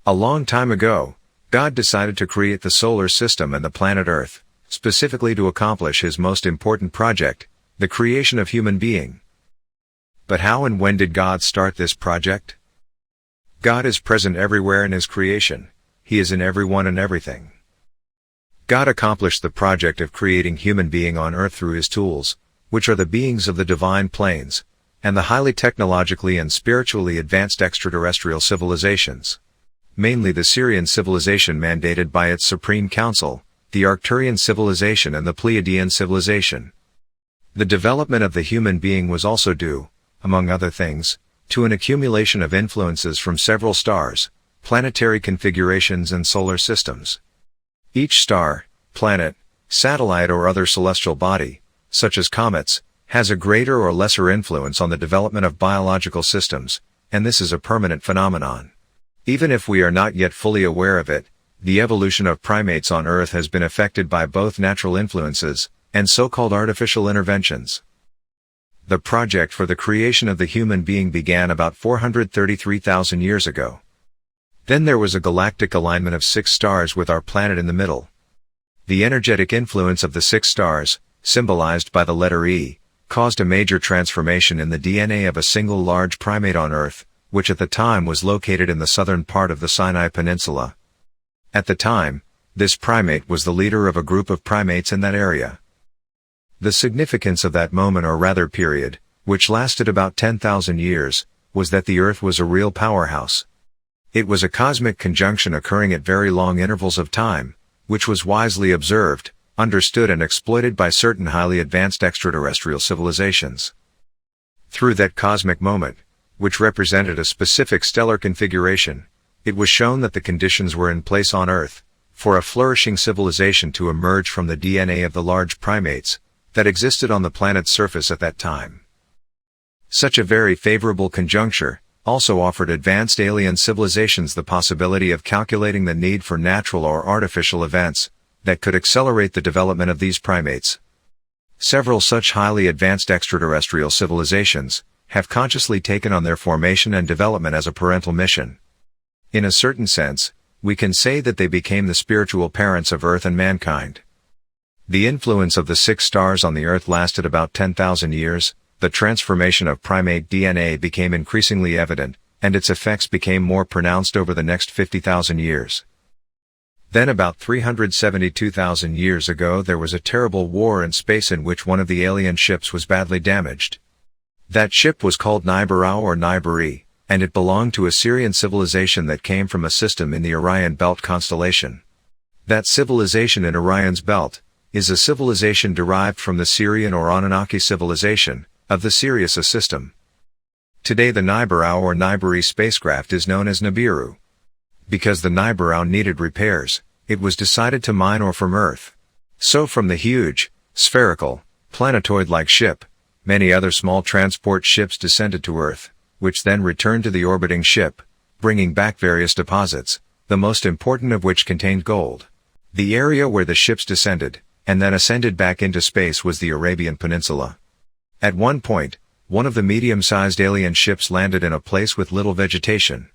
A long time ago, God decided to create the solar system and the planet Earth, specifically to accomplish his most important project, the creation of human being. But how and when did God start this project? God is present everywhere in his creation. He is in everyone and everything. God accomplished the project of creating human being on Earth through his tools, which are the beings of the divine planes, and the highly technologically and spiritually advanced extraterrestrial civilizations. Mainly the Syrian civilization mandated by its Supreme Council, the Arcturian civilization and the Pleiadian civilization. The development of the human being was also due, among other things, to an accumulation of influences from several stars, planetary configurations and solar systems. Each star, planet, satellite or other celestial body, such as comets, has a greater or lesser influence on the development of biological systems, and this is a permanent phenomenon. Even if we are not yet fully aware of it, the evolution of primates on Earth has been affected by both natural influences and so-called artificial interventions. The project for the creation of the human being began about 433,000 years ago. Then there was a galactic alignment of 6 stars with our planet in the middle. The energetic influence of the 6 stars, symbolized by the letter E, caused a major transformation in the DNA of a single large primate on Earth, which at the time was located in the southern part of the Sinai Peninsula. At the time, this primate was the leader of a group of primates in that area. The significance of that moment or rather period, which lasted about 10,000 years, was that the Earth was a real powerhouse. It was a cosmic conjunction occurring at very long intervals of time, which was wisely observed, understood and exploited by certain highly advanced extraterrestrial civilizations. Through that cosmic moment, which represented a specific stellar configuration, it was shown that the conditions were in place on Earth, for a flourishing civilization to emerge from the DNA of the large primates, that existed on the planet's surface at that time. Such a very favorable conjuncture, also offered advanced alien civilizations the possibility of calculating the need for natural or artificial events, that could accelerate the development of these primates. Several such highly advanced extraterrestrial civilizations, have consciously taken on their formation and development as a parental mission. In a certain sense, we can say that they became the spiritual parents of Earth and mankind. The influence of the 6 stars on the Earth lasted about 10,000 years, the transformation of primate DNA became increasingly evident, and its effects became more pronounced over the next 50,000 years. Then about 372,000 years ago there was a terrible war in space in which one of the alien ships was badly damaged. That ship was called Nibiru or Nibiri, and it belonged to a Syrian civilization that came from a system in the Orion Belt constellation. That civilization in Orion's Belt is a civilization derived from the Syrian or Anunnaki civilization of the Sirius system. Today the Nibiru or Nibiri spacecraft is known as Nibiru. Because the Nibiru needed repairs, it was decided to mine ore from Earth. So from the huge, spherical, planetoid-like ship, many other small transport ships descended to Earth, which then returned to the orbiting ship, bringing back various deposits, the most important of which contained gold. The area where the ships descended, and then ascended back into space was the Arabian Peninsula. At one point, one of the medium-sized alien ships landed in a place with little vegetation.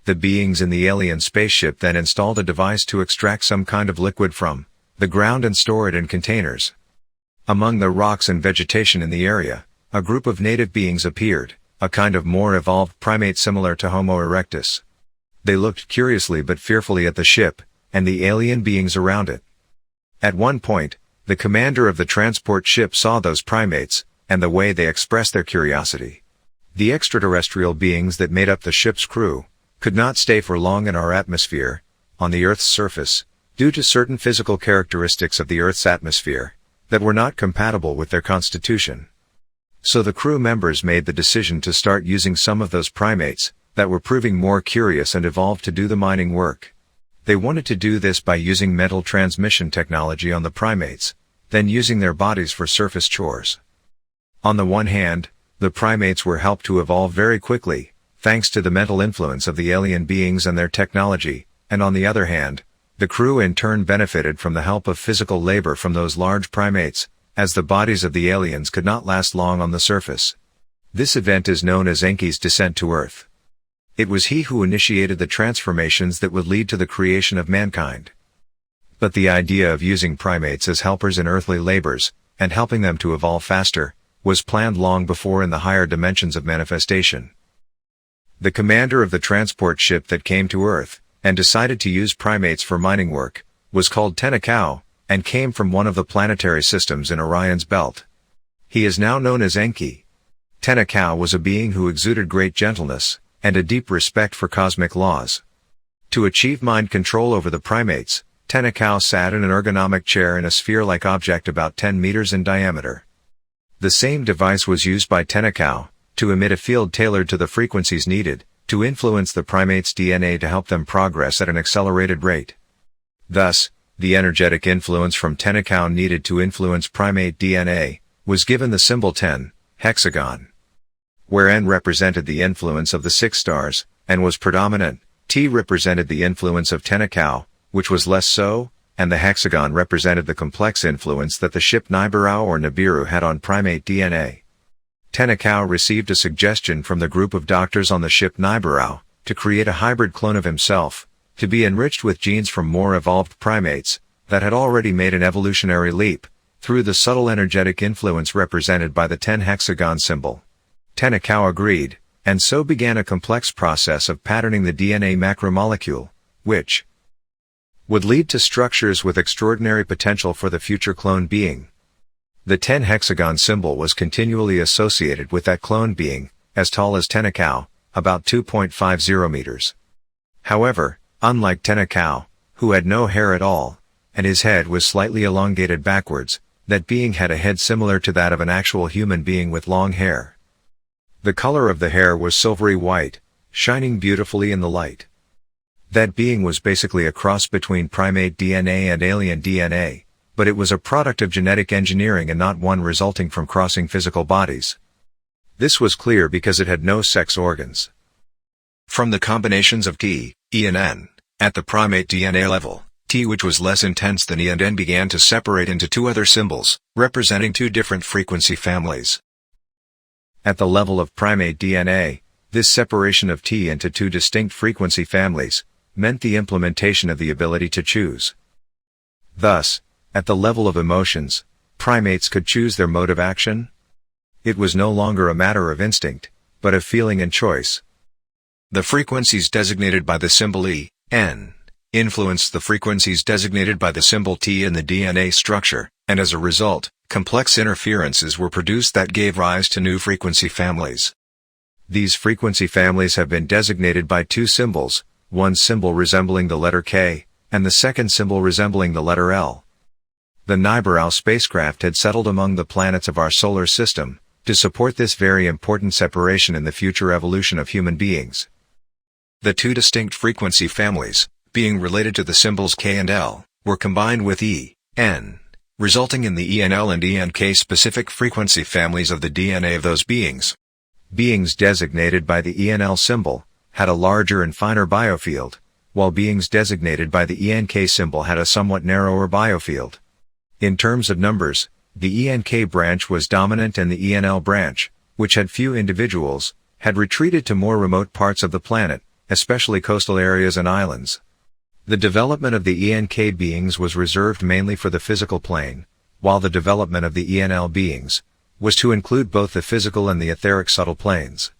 The beings in the alien spaceship then installed a device to extract some kind of liquid from the ground and store it in containers. Among the rocks and vegetation in the area, a group of native beings appeared, a kind of more evolved primate similar to Homo erectus. They looked curiously but fearfully at the ship, and the alien beings around it. At one point, the commander of the transport ship saw those primates, and the way they expressed their curiosity. The extraterrestrial beings that made up the ship's crew could not stay for long in our atmosphere, on the Earth's surface, due to certain physical characteristics of the Earth's atmosphere that were not compatible with their constitution. So the crew members made the decision to start using some of those primates that were proving more curious and evolved to do the mining work. They wanted to do this by using mental transmission technology on the primates, then using their bodies for surface chores. On the one hand, the primates were helped to evolve very quickly, thanks to the mental influence of the alien beings and their technology, and on the other hand, the crew in turn benefited from the help of physical labor from those large primates, as the bodies of the aliens could not last long on the surface. This event is known as Enki's descent to Earth. It was he who initiated the transformations that would lead to the creation of mankind. But the idea of using primates as helpers in earthly labors, and helping them to evolve faster, was planned long before in the higher dimensions of manifestation. The commander of the transport ship that came to Earth, and decided to use primates for mining work, was called Tenakau, and came from one of the planetary systems in Orion's belt. He is now known as Enki. Tenakau was a being who exuded great gentleness, and a deep respect for cosmic laws. To achieve mind control over the primates, Tenakau sat in an ergonomic chair in a sphere-like object about 10 meters in diameter. The same device was used by Tenakau, to emit a field tailored to the frequencies needed, to influence the primate's DNA to help them progress at an accelerated rate. Thus, the energetic influence from Tenakau needed to influence primate DNA, was given the symbol 10, hexagon. Where N represented the influence of the 6 stars, and was predominant, T represented the influence of Tenakau, which was less so, and the hexagon represented the complex influence that the ship Nibiru or Nibiru had on primate DNA. Tenakau received a suggestion from the group of doctors on the ship Nibiru, to create a hybrid clone of himself, to be enriched with genes from more evolved primates, that had already made an evolutionary leap, through the subtle energetic influence represented by the 10 hexagon symbol. Tenakau agreed, and so began a complex process of patterning the DNA macromolecule, which would lead to structures with extraordinary potential for the future clone being. The 10 hexagon symbol was continually associated with that clone being, as tall as Tenakau, about 2.50 meters. However, unlike Tenakau, who had no hair at all, and his head was slightly elongated backwards, that being had a head similar to that of an actual human being with long hair. The color of the hair was silvery white, shining beautifully in the light. That being was basically a cross between primate DNA and alien DNA, but it was a product of genetic engineering and not one resulting from crossing physical bodies. This was clear because it had no sex organs. From the combinations of T, E and N, at the primate DNA level, T, which was less intense than E and N, began to separate into 2 other symbols, representing 2 different frequency families. At the level of primate DNA, this separation of T into 2 distinct frequency families, meant the implementation of the ability to choose. Thus, at the level of emotions, primates could choose their mode of action. It was no longer a matter of instinct, but of feeling and choice. The frequencies designated by the symbol E, N, influenced the frequencies designated by the symbol T in the DNA structure, and as a result, complex interferences were produced that gave rise to new frequency families. These frequency families have been designated by 2 symbols, one symbol resembling the letter K, and the second symbol resembling the letter L. The Nibiru spacecraft had settled among the planets of our solar system, to support this very important separation in the future evolution of human beings. The 2 distinct frequency families, being related to the symbols K and L, were combined with E, N, resulting in the ENL and ENK specific frequency families of the DNA of those beings. Beings designated by the ENL symbol had a larger and finer biofield, while beings designated by the ENK symbol had a somewhat narrower biofield. In terms of numbers, the ENK branch was dominant and the ENL branch, which had few individuals, had retreated to more remote parts of the planet, especially coastal areas and islands. The development of the ENK beings was reserved mainly for the physical plane, while the development of the ENL beings was to include both the physical and the etheric subtle planes.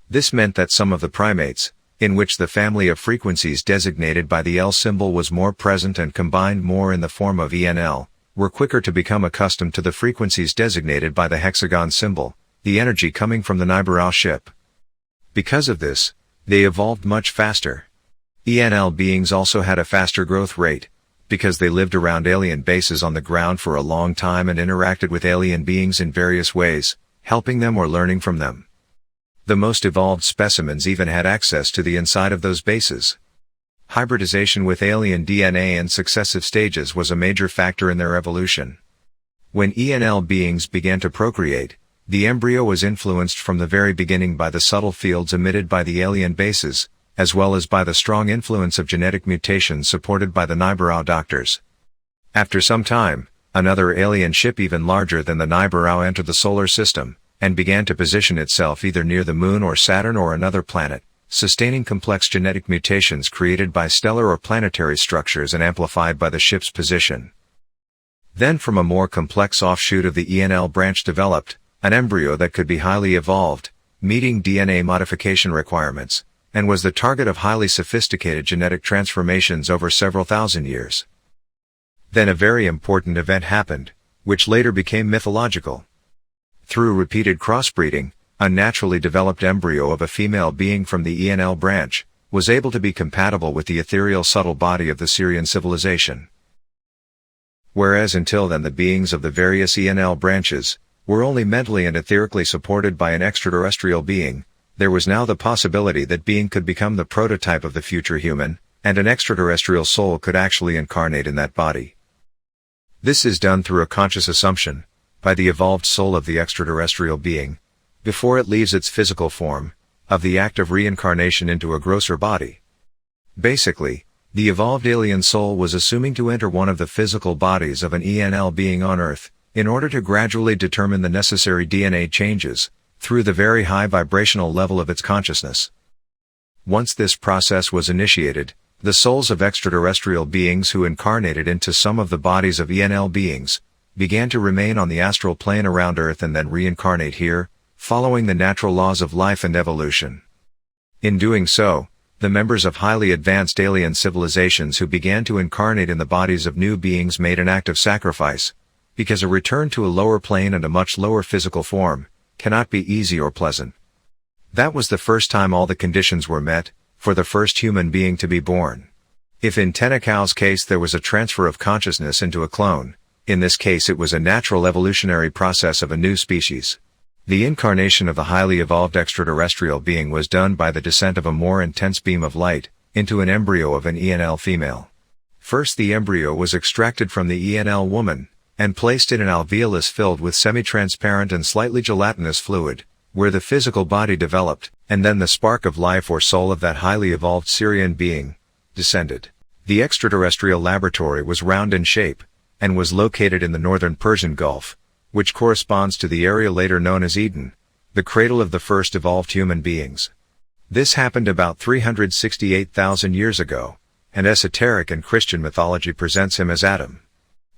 This meant that some of the primates, in which the family of frequencies designated by the L symbol was more present and combined more in the form of ENL, were quicker to become accustomed to the frequencies designated by the hexagon symbol, the energy coming from the Nibiru ship. Because of this, they evolved much faster. ENL beings also had a faster growth rate, because they lived around alien bases on the ground for a long time and interacted with alien beings in various ways, helping them or learning from them. The most evolved specimens even had access to the inside of those bases. Hybridization with alien DNA in successive stages was a major factor in their evolution. When ENL beings began to procreate, the embryo was influenced from the very beginning by the subtle fields emitted by the alien bases, as well as by the strong influence of genetic mutations supported by the Nibiru doctors. After some time, another alien ship even larger than the Nibiru entered the solar system, and began to position itself either near the Moon or Saturn or another planet, sustaining complex genetic mutations created by stellar or planetary structures and amplified by the ship's position. Then from a more complex offshoot of the ENL branch developed an embryo that could be highly evolved, meeting DNA modification requirements, and was the target of highly sophisticated genetic transformations over several thousand years. Then a very important event happened, which later became mythological. Through repeated crossbreeding, a naturally developed embryo of a female being from the ENL branch was able to be compatible with the ethereal subtle body of the Syrian civilization. Whereas until then the beings of the various ENL branches were only mentally and etherically supported by an extraterrestrial being, there was now the possibility that being could become the prototype of the future human, and an extraterrestrial soul could actually incarnate in that body. This is done through a conscious assumption, by the evolved soul of the extraterrestrial being, before it leaves its physical form, of the act of reincarnation into a grosser body. Basically, the evolved alien soul was assuming to enter one of the physical bodies of an ENL being on Earth, in order to gradually determine the necessary DNA changes, through the very high vibrational level of its consciousness. Once this process was initiated, the souls of extraterrestrial beings who incarnated into some of the bodies of ENL beings, began to remain on the astral plane around Earth and then reincarnate here, following the natural laws of life and evolution. In doing so, the members of highly advanced alien civilizations who began to incarnate in the bodies of new beings made an act of sacrifice, because a return to a lower plane and a much lower physical form cannot be easy or pleasant. That was the first time all the conditions were met for the first human being to be born. If in Tenakau's case there was a transfer of consciousness into a clone, in this case it was a natural evolutionary process of a new species. The incarnation of the highly evolved extraterrestrial being was done by the descent of a more intense beam of light into an embryo of an ENL female. First the embryo was extracted from the ENL woman, and placed in an alveolus filled with semi-transparent and slightly gelatinous fluid, where the physical body developed, and then the spark of life or soul of that highly evolved Syrian being descended. The extraterrestrial laboratory was round in shape, and was located in the northern Persian Gulf, which corresponds to the area later known as Eden, the cradle of the first evolved human beings. This happened about 368,000 years ago, and esoteric and Christian mythology presents him as Adam.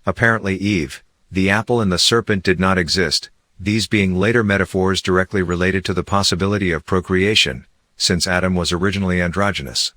Apparently Eve, the apple and the serpent did not exist, these being later metaphors directly related to the possibility of procreation, since Adam was originally androgynous.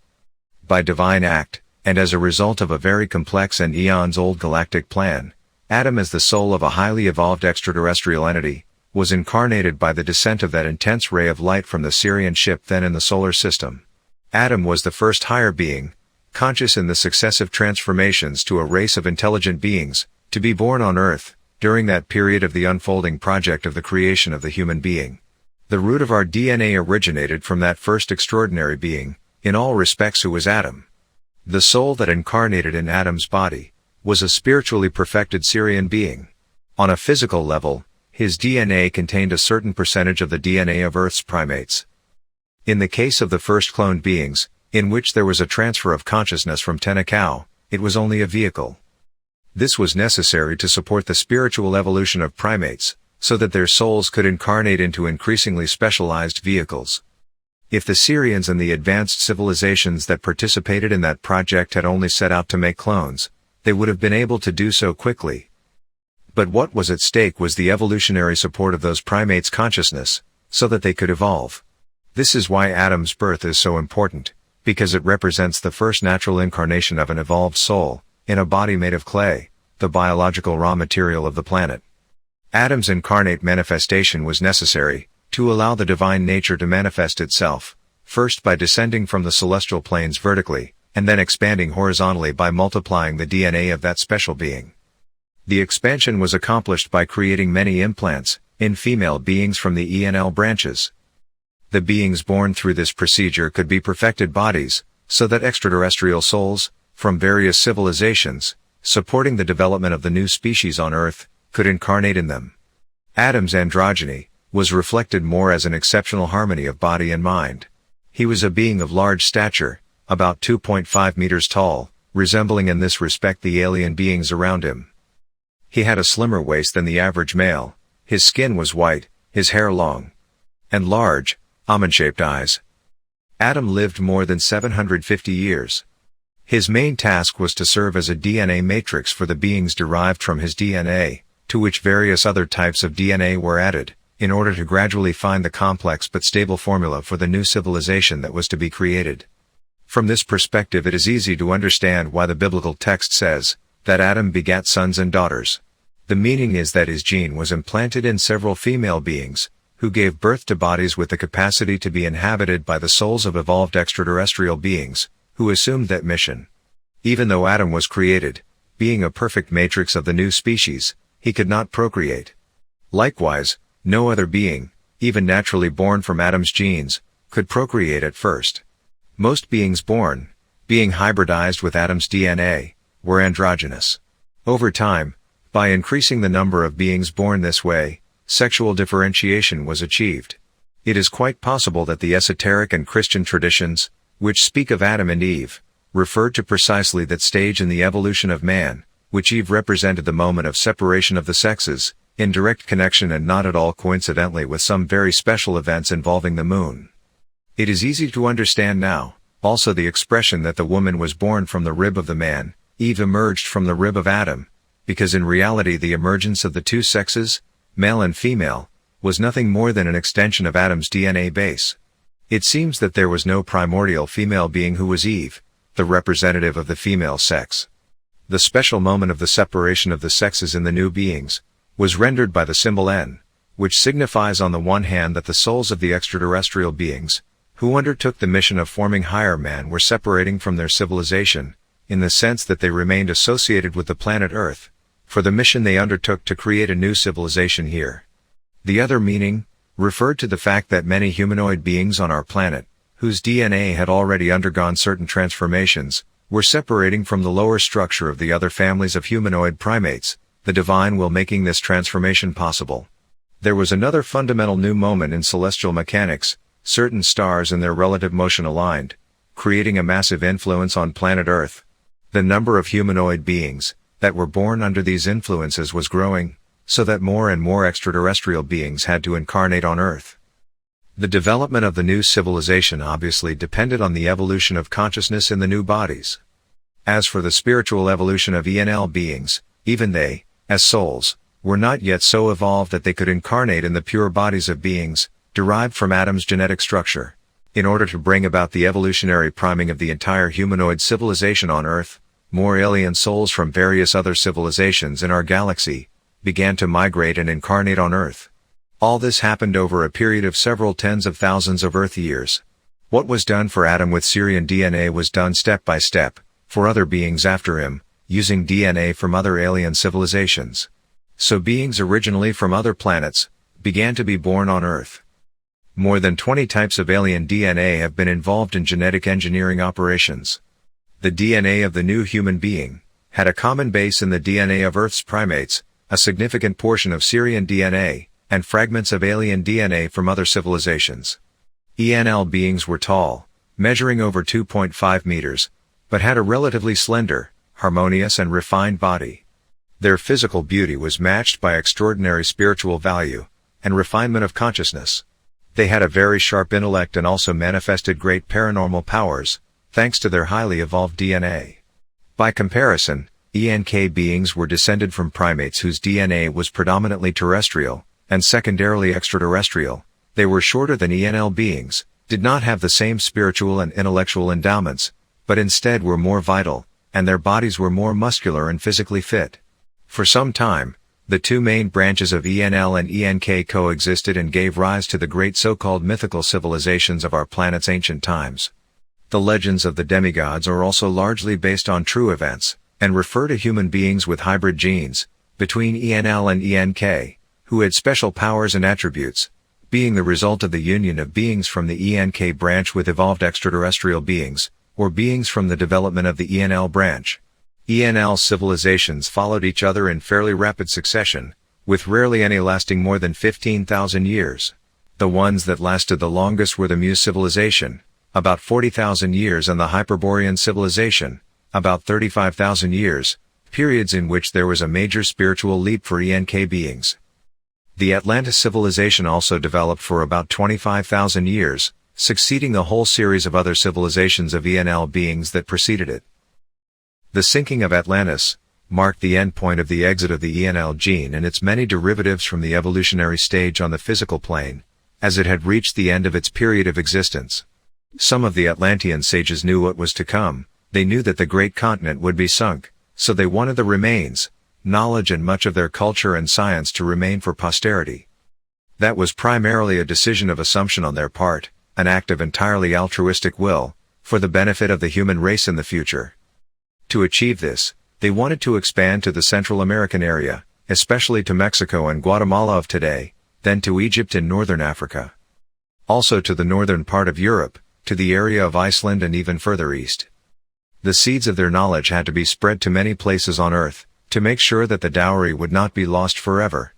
By divine act, and as a result of a very complex and eons-old galactic plan, Adam as the soul of a highly evolved extraterrestrial entity, was incarnated by the descent of that intense ray of light from the Syrian ship then in the solar system. Adam was the first higher being, conscious in the successive transformations to a race of intelligent beings, to be born on Earth, during that period of the unfolding project of the creation of the human being. The root of our DNA originated from that first extraordinary being, in all respects who was Adam. The soul that incarnated in Adam's body, was a spiritually perfected Syrian being. On a physical level, his DNA contained a certain percentage of the DNA of Earth's primates. In the case of the first cloned beings, in which there was a transfer of consciousness from Tenakau, it was only a vehicle. This was necessary to support the spiritual evolution of primates, so that their souls could incarnate into increasingly specialized vehicles. If the Syrians and the advanced civilizations that participated in that project had only set out to make clones, they would have been able to do so quickly. But what was at stake was the evolutionary support of those primates' consciousness, so that they could evolve. This is why Adam's birth is so important, because it represents the first natural incarnation of an evolved soul, in a body made of clay, the biological raw material of the planet. Adam's incarnate manifestation was necessary, to allow the divine nature to manifest itself, first by descending from the celestial planes vertically, and then expanding horizontally by multiplying the DNA of that special being. The expansion was accomplished by creating many implants, in female beings from the ENL branches. The beings born through this procedure could be perfected bodies, so that extraterrestrial souls, from various civilizations, supporting the development of the new species on Earth, could incarnate in them. Adam's androgyny was reflected more as an exceptional harmony of body and mind. He was a being of large stature, about 2.5 meters tall, resembling in this respect the alien beings around him. He had a slimmer waist than the average male, his skin was white, his hair long, and large, almond-shaped eyes. Adam lived more than 750 years. His main task was to serve as a DNA matrix for the beings derived from his DNA, to which various other types of DNA were added, in order to gradually find the complex but stable formula for the new civilization that was to be created. From this perspective, it is easy to understand why the biblical text says that Adam begat sons and daughters. The meaning is that his gene was implanted in several female beings, who gave birth to bodies with the capacity to be inhabited by the souls of evolved extraterrestrial beings, who assumed that mission. Even though Adam was created, being a perfect matrix of the new species, he could not procreate. Likewise, no other being, even naturally born from Adam's genes, could procreate at first. Most beings born, being hybridized with Adam's DNA, were androgynous. Over time, by increasing the number of beings born this way, sexual differentiation was achieved. It is quite possible that the esoteric and Christian traditions, which speak of Adam and Eve, referred to precisely that stage in the evolution of man, which Eve represented the moment of separation of the sexes, in direct connection and not at all coincidentally with some very special events involving the moon. It is easy to understand now, also the expression that the woman was born from the rib of the man, Eve emerged from the rib of Adam, because in reality the emergence of the two sexes, male and female, was nothing more than an extension of Adam's DNA base. It seems that there was no primordial female being who was Eve, the representative of the female sex. The special moment of the separation of the sexes in the new beings was rendered by the symbol N, which signifies on the one hand that the souls of the extraterrestrial beings, who undertook the mission of forming higher man, were separating from their civilization, in the sense that they remained associated with the planet Earth, for the mission they undertook to create a new civilization here. The other meaning referred to the fact that many humanoid beings on our planet, whose DNA had already undergone certain transformations, were separating from the lower structure of the other families of humanoid primates, the divine will making this transformation possible. There was another fundamental new moment in celestial mechanics, certain stars and their relative motion aligned, creating a massive influence on planet Earth. The number of humanoid beings that were born under these influences was growing, so that more and more extraterrestrial beings had to incarnate on Earth. The development of the new civilization obviously depended on the evolution of consciousness in the new bodies. As for the spiritual evolution of ENL beings, even they, as souls, were not yet so evolved that they could incarnate in the pure bodies of beings, derived from Adam's genetic structure. In order to bring about the evolutionary priming of the entire humanoid civilization on Earth, more alien souls from various other civilizations in our galaxy began to migrate and incarnate on Earth. All this happened over a period of several tens of thousands of Earth years. What was done for Adam with Syrian DNA was done step by step, for other beings after him, using DNA from other alien civilizations. So beings originally from other planets began to be born on Earth. More than 20 types of alien DNA have been involved in genetic engineering operations. The DNA of the new human being had a common base in the DNA of Earth's primates, a significant portion of Syrian DNA, and fragments of alien DNA from other civilizations. ENL beings were tall, measuring over 2.5 meters, but had a relatively slender, harmonious and refined body. Their physical beauty was matched by extraordinary spiritual value and refinement of consciousness. They had a very sharp intellect and also manifested great paranormal powers, thanks to their highly evolved DNA. By comparison, ENK beings were descended from primates whose DNA was predominantly terrestrial, and secondarily extraterrestrial. They were shorter than ENL beings, did not have the same spiritual and intellectual endowments, but instead were more vital, and their bodies were more muscular and physically fit. For some time, the two main branches of ENL and ENK coexisted and gave rise to the great so-called mythical civilizations of our planet's ancient times. The legends of the demigods are also largely based on true events, and refer to human beings with hybrid genes, between ENL and ENK, who had special powers and attributes, being the result of the union of beings from the ENK branch with evolved extraterrestrial beings, or beings from the development of the ENL branch. ENL civilizations followed each other in fairly rapid succession, with rarely any lasting more than 15,000 years. The ones that lasted the longest were the Muse civilization, about 40,000 years, and the Hyperborean civilization, about 35,000 years, periods in which there was a major spiritual leap for ENK beings. The Atlantis civilization also developed for about 25,000 years, succeeding a whole series of other civilizations of ENL beings that preceded it. The sinking of Atlantis marked the end point of the exit of the ENL gene and its many derivatives from the evolutionary stage on the physical plane, as it had reached the end of its period of existence. Some of the Atlantean sages knew what was to come. They knew that the great continent would be sunk, so they wanted the remains, knowledge and much of their culture and science to remain for posterity. That was primarily a decision of assumption on their part, an act of entirely altruistic will, for the benefit of the human race in the future. To achieve this, they wanted to expand to the Central American area, especially to Mexico and Guatemala of today, then to Egypt and northern Africa. Also to the northern part of Europe, to the area of Iceland and even further east. The seeds of their knowledge had to be spread to many places on Earth, to make sure that the dowry would not be lost forever.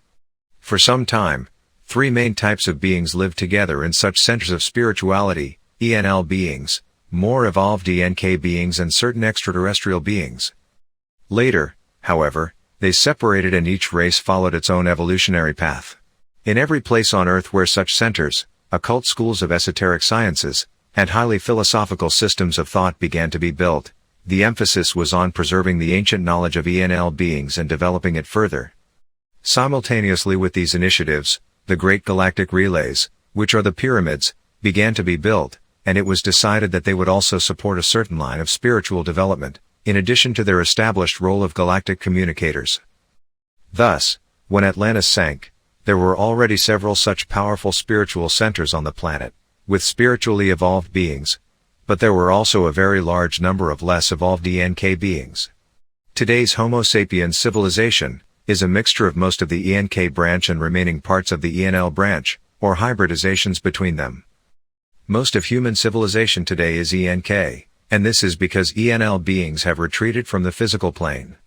For some time, three main types of beings lived together in such centers of spirituality: ENL beings, more evolved ENK beings and certain extraterrestrial beings. Later, however, they separated and each race followed its own evolutionary path. In every place on Earth where such centers, occult schools of esoteric sciences, and highly philosophical systems of thought began to be built, the emphasis was on preserving the ancient knowledge of ENL beings and developing it further. Simultaneously with these initiatives, the Great Galactic Relays, which are the pyramids, began to be built, and it was decided that they would also support a certain line of spiritual development, in addition to their established role of galactic communicators. Thus, when Atlantis sank, there were already several such powerful spiritual centers on the planet, with spiritually evolved beings, but there were also a very large number of less evolved ENK beings. Today's Homo sapiens civilization is a mixture of most of the ENK branch and remaining parts of the ENL branch, or hybridizations between them. Most of human civilization today is ENK, and this is because ENL beings have retreated from the physical plane.